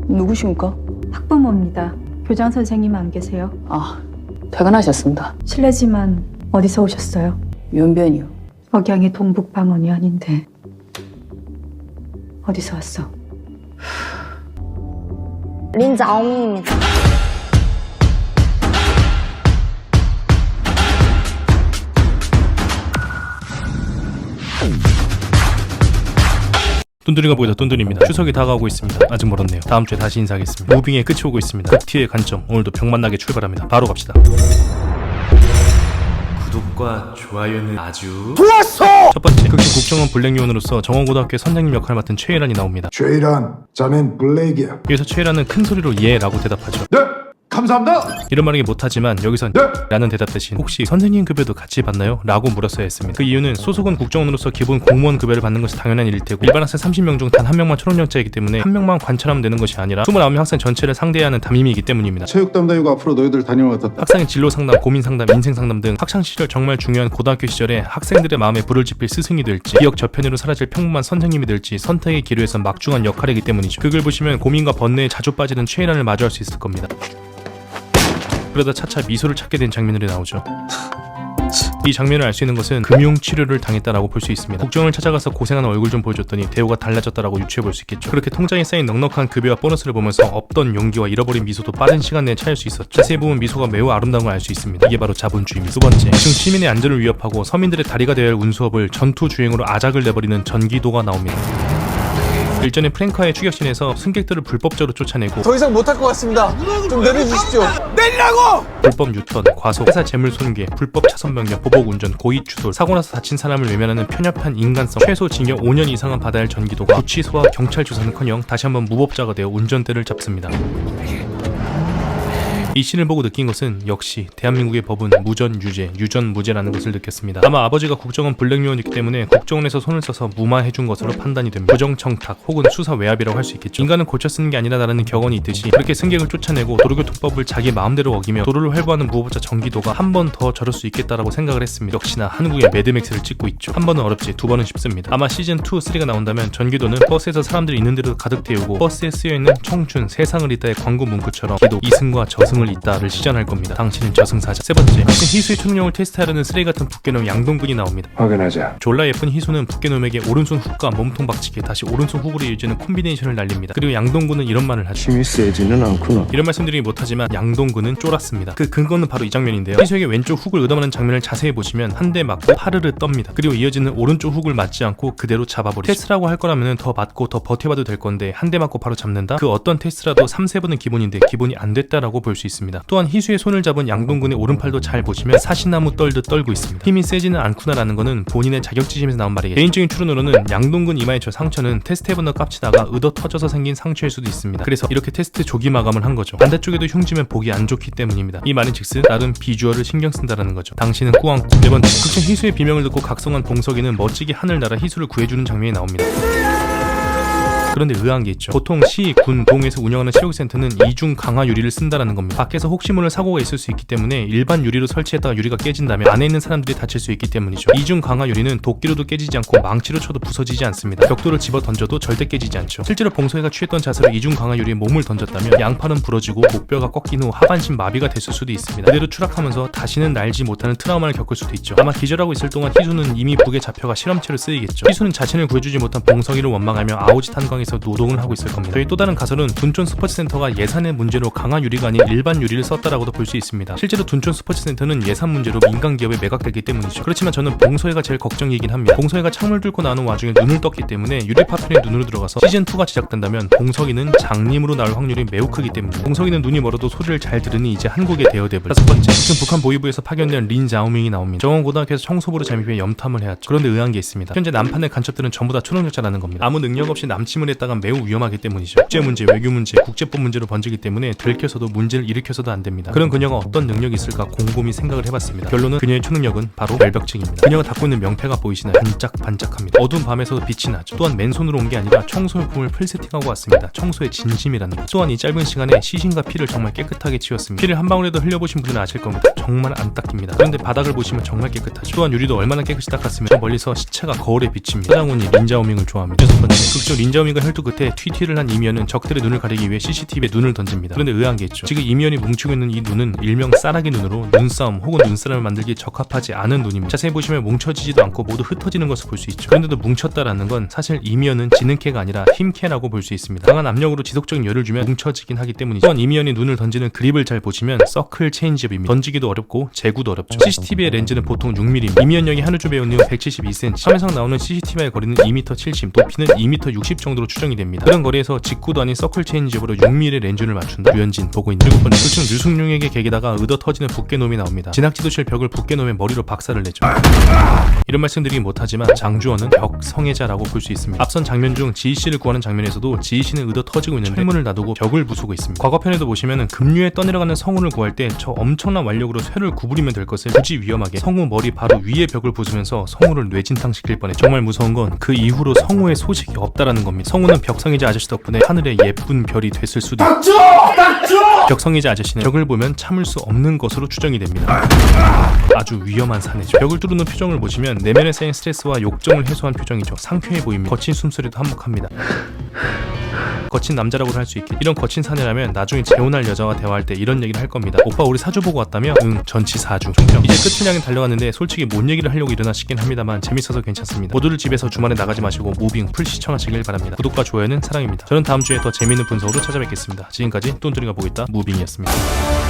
누구십니까? 학부모입니다. 교장 선생님 안 계세요? 아, 퇴근하셨습니다. 실례지만 어디서 오셨어요? 연변이요. 억양이 동북방언이 아닌데 어디서 왔어? 린자오밍입니다. 뚠뚠이가 보이다 뚠뚠입니다. 추석이 다가오고 있습니다. 아직 멀었네요. 다음 주에 다시 인사하겠습니다. 무빙의 끝이 오고 있습니다. 극티의 관점, 오늘도 병만나게 출발합니다. 바로 갑시다. 구독과 좋아요는 아주 좋았어! 첫 번째, 극히 국정원 블랙요원으로서 정원고등학교의 선생님 역할을 맡은 최일환이 나옵니다. 최일환, 자넨 블랙이야. 여기서 최일환은 큰 소리로 예 라고 대답하죠. 네, 감사합니다. 이런 말하기 못하지만 여기선 네. 라는 대답 대신 혹시 선생님 급여도 같이 받나요? 라고 물었어야 했습니다. 그 이유는 소속은 국정원으로서 기본 공무원 급여를 받는 것이 당연한 일일 테고 일반 학생 30명 중 단 한 명만 초능력자이기 때문에 한 명만 관찰하면 되는 것이 아니라 29명 학생 전체를 상대해야 하는 담임이기 때문입니다. 체육 담당이고 앞으로 너희들 다니는 것 같다. 학생의 진로 상담, 고민 상담, 인생 상담 등 학창 시절 정말 중요한 고등학교 시절에 학생들의 마음에 불을 지필 스승이 될지 기억 저편으로 사라질 평범한 선생님이 될지 선택의 기로에서 막중한 역할이기 때문이죠. 그걸 보시면 고민과 번뇌에 자주 빠지는 최일환을 마주할 수 있을 겁니다. 그러다 차차 미소를 찾게 된 장면들이 나오죠. 이 장면을 알 수 있는 것은 금융치료를 당했다라고 볼 수 있습니다. 국정원을 찾아가서 고생하는 얼굴 좀 보여줬더니 대우가 달라졌다라고 유추해볼 수 있겠죠. 그렇게 통장에 쌓인 넉넉한 급여와 보너스를 보면서 없던 용기와 잃어버린 미소도 빠른 시간 내에 찾을 수 있었죠. 자세히 보면 미소가 매우 아름다운 걸 알 수 있습니다. 이게 바로 자본주의입니다. 두 번째, 지금 시민의 안전을 위협하고 서민들의 다리가 되어야 할 운수업을 전투주행으로 아작을 내버리는 전기도가 나옵니다. 일전에 프랭카의 추격신에서 승객들을 불법적으로 쫓아내고 더 이상 못할 것 같습니다. 좀 내려주십시오. 불법 유턴, 과속, 회사 재물 손괴, 불법 차선 변경, 보복 운전, 고의 추돌, 사고 나서 다친 사람을 외면하는 편협한 인간성, 최소 징역 5년 이상은 받아야 할 전기도가 구치소와 경찰 조사는커녕 다시 한번 무법자가 되어 운전대를 잡습니다. 이 씬을 보고 느낀 것은 역시 대한민국의 법은 무전 유죄, 유전 무죄라는 것을 느꼈습니다. 아마 아버지가 국정원 블랙요원이기 때문에 국정원에서 손을 써서 무마해준 것으로 판단이 됩니다. 부정청탁 혹은 수사 외압이라고 할 수 있겠죠. 인간은 고쳐 쓰는 게 아니라라는 격언이 있듯이 그렇게 승객을 쫓아내고 도로교통법을 자기 마음대로 어기며 도로를 활보하는 무법자 전기도가 한 번 더 저럴 수 있겠다라고 생각을 했습니다. 역시나 한국의 매드맥스를 찍고 있죠. 한 번은 어렵지 두 번은 쉽습니다. 아마 시즌 2, 3가 나온다면 전기도는 버스에서 사람들이 있는 대로 가득 태우고 버스에 쓰여있는 청춘, 세상을 잇다의 광고 문구처럼 기도, 이승과 저승을 잇다를 시전할 겁니다. 당신은 저승사자. 세 번째, 같은 희수의 초능력을 테스트하려는 쓰레기 같은 북괴놈 양동근이 나옵니다. 확인하자. 졸라 예쁜 희수는 북괴놈에게 오른손 훅과 몸통 박치기, 다시 오른손 훅으로 이어지는 콤비네이션을 날립니다. 그리고 양동근은 이런 말을 하죠. 힘이 세지는 않구나. 이런 말씀드리기 못하지만 양동근은 쫄았습니다. 그 근거는 바로 이 장면인데요. 희수에게 왼쪽 훅을 얻어맞는 장면을 자세히 보시면 한 대 맞고 파르르 떱니다. 그리고 이어지는 오른쪽 훅을 맞지 않고 그대로 잡아버리죠. 테스트라고 할 거라면 더 맞고 더 버텨봐도 될 건데 한 대 맞고 바로 잡는다? 그 어떤 테스트라도 3-4번은 기본인데 기본이 안 됐다라고 볼 수 있습니다. 또한 희수의 손을 잡은 양동근의 오른팔도 잘 보시면 사시나무 떨듯 떨고 있습니다. 힘이 세지는 않구나라는 거는 본인의 자격지심에서 나온 말이겠죠. 개인적인 추론으로는 양동근 이마의 저 상처는 테스트 해본 더 깝치다가 의도 터져서 생긴 상처일 수도 있습니다. 그래서 이렇게 테스트 조기 마감을 한 거죠. 반대쪽에도 흉지면 보기 안 좋기 때문입니다. 이 말은 즉슨 나름 비주얼을 신경 쓴다라는 거죠. 당신은 꾸안꾸. 네 번째, 극중 희수의 비명을 듣고 각성한 봉석이는 멋지게 하늘 날아 희수를 구해주는 장면이 나옵니다. 그런데 의아한 게 있죠. 보통 시, 군, 동에서 운영하는 시력센터는 이중 강화 유리를 쓴다라는 겁니다. 밖에서 혹시 모를 사고가 있을 수 있기 때문에 일반 유리로 설치했다가 유리가 깨진다면 안에 있는 사람들이 다칠 수 있기 때문이죠. 이중 강화 유리는 도끼로도 깨지지 않고 망치로 쳐도 부서지지 않습니다. 벽돌을 집어 던져도 절대 깨지지 않죠. 실제로 봉석이가 취했던 자세로 이중 강화 유리에 몸을 던졌다면 양팔은 부러지고 목뼈가 꺾인 후 하반신 마비가 됐을 수도 있습니다. 그대로 추락하면서 다시는 날지 못하는 트라우마를 겪을 수도 있죠. 아마 기절하고 있을 동안 희수는 이미 북에 잡혀가 실험체로 쓰이겠죠. 희수는 자신을 구해주지 못한 봉석이를 원망하며 아오지 탄광에서 노동을 하고 있을 겁니다. 저희 또 다른 가설은 둔촌 스포츠센터가 예산의 문제로 강화 유리가 아닌 일반 유리를 썼다라고도 볼 수 있습니다. 실제로 둔촌 스포츠센터는 예산 문제로 민간 기업에 매각되기 때문이죠. 그렇지만 저는 봉서이가 제일 걱정이긴 합니다. 봉서이가 창문을 뚫고 나오는 와중에 눈을 떴기 때문에 유리 파편이 눈으로 들어가서 시즌2가 제작된다면 봉석이는 장님으로 나올 확률이 매우 크기 때문입니다. 봉석이는 눈이 멀어도 소리를 잘 들으니 이제 한국의 대여대불. 다섯 번째, 지금 북한 보위부에서 파견된 린자오밍이 나옵니다. 정원고등학교에서 청소부로 잠입해 염탐을 해왔죠. 그런데 의아한 게 있습니다. 현재 남판의 간첩들은 전부 다 초능력자라는 겁니다. 아무 능력 없이 남침을 했다가 매우 위험하기 때문이죠. 국제 문제, 외교 문제, 국제법 문제로 번지기 때문에 들켜서도 문제를 일으켜서도 안 됩니다. 그런 그녀가 어떤 능력이 있을까 곰곰이 생각을 해봤습니다. 결론은 그녀의 초능력은 바로 결벽증입니다. 그녀가 갖고 있는 명패가 보이시나요? 반짝반짝합니다. 어두운 밤에서도 빛이 나죠. 또한 맨손으로 온 게 아니라 청소용품을 풀세팅하고 왔습니다. 청소의 진심이라는 것. 또한 이 짧은 시간에 시신과 피를 정말 깨끗하게 치웠습니다. 피를 한 방울에도 흘려보신 분들은 아실 겁니다. 정말 안 닦입니다. 그런데 바닥을 보시면 정말 깨끗하죠. 또한 유리도 얼마나 깨끗이 닦았으면 저 멀리서 시체가 거울에 비칩니다. 서장훈이 린자오밍을 좋아합니다. 여섯 번째, 극중 린자오밍과 혈투 끝에 튀튀를 한 이미연은 적들의 눈을 가리기 위해 CCTV에 눈을 던집니다. 그런데 의아한 게 있죠. 지금 이미연이 뭉치고 있는 이 눈은 일명 싸라기 눈으로 눈싸움 혹은 눈사람을 만들기 적합하지 않은 눈입니다. 자세히 보시면 뭉쳐지지도 않고 모두 흩어지는 것을 볼 수 있죠. 그런데도 뭉쳤다라는 건 사실 이미연은 지능캐가 아니라 힘캐라고 볼 수 있습니다. 강한 압력으로 지속적인 열을 주면 뭉쳐지긴 하기 때문이죠. 또한 이미연이 눈을 던지는 그립을 잘 보시면 서클 체인지업입니다. 던지기도 어렵고 재구도 어렵죠. CCTV의 렌즈는 보통 6mm, 이미연역이 한우주 배우 는 172cm, 화면상 나오는 CCTV의 거리는 2m 70, 높이는 2m 60 정도로 추정이 됩니다. 그런 거리에서 직구도 아닌 서클 체인지업으로 6mm 렌즈를 맞춘다? 유현진 보고 있는 7번째, 도층 유승룡에게 계기다가 의도 터지는 붓개놈이 나옵니다. 진학지도실 벽을 붓개놈의 머리로 박살을 내죠. 이런 말씀드리긴 못하지만 장주원은 벽 성애자라고 볼 수 있습니다. 앞선 장면 중 지희씨를 구하는 장면에서도 지희씨는 의도 터지고 있는데 철문을 놔두고 벽을 부수고 있습니다. 과거편에도 보시면은 급류에 떠내려가는 성우를 구할 때 저 엄청난 완력으로 쇠를 구부리면 될 것을 굳이 위험하게 성우 머리 바로 위에 벽을 부수면서 성우를 뇌진탕시킬 뻔했죠. 정말 무서운 건 그 이후로 성우의 소식이 없다라는 겁니다. 성우는 벽성애자 아저씨 덕분에 하늘에 예쁜 별이 됐을 수도 있죠. 벽성애자 아저씨는 벽을 보면 참을 수 없는 것으로 추정이 됩니다. 아주 위험한 사내죠. 벽을 뚫는 표정을 보시면 내면에 쌓인 스트레스와 욕정을 해소한 표정이죠. 상쾌해 보입니다. 거친 숨소리도 한몫합니다. 거친 남자라고도 할 수 있겠. 이런 거친 사내라면 나중에 재혼할 여자와 대화할 때 이런 얘기를 할 겁니다. 오빠 우리 사주 보고 왔다며? 응, 전치 4주. 총평. 이제 끝을 향해 달려갔는데 솔직히 뭔 얘기를 하려고 일어나 싶긴 합니다만 재밌어서 괜찮습니다. 모두들 집에서 주말에 나가지 마시고 무빙 풀 시청하시길 바랍니다. 구독과 좋아요는 사랑입니다. 저는 다음 주에 더 재밌는 분석으로 찾아뵙겠습니다. 지금까지 똔똔이가 보고 있다 무빙이었습니다.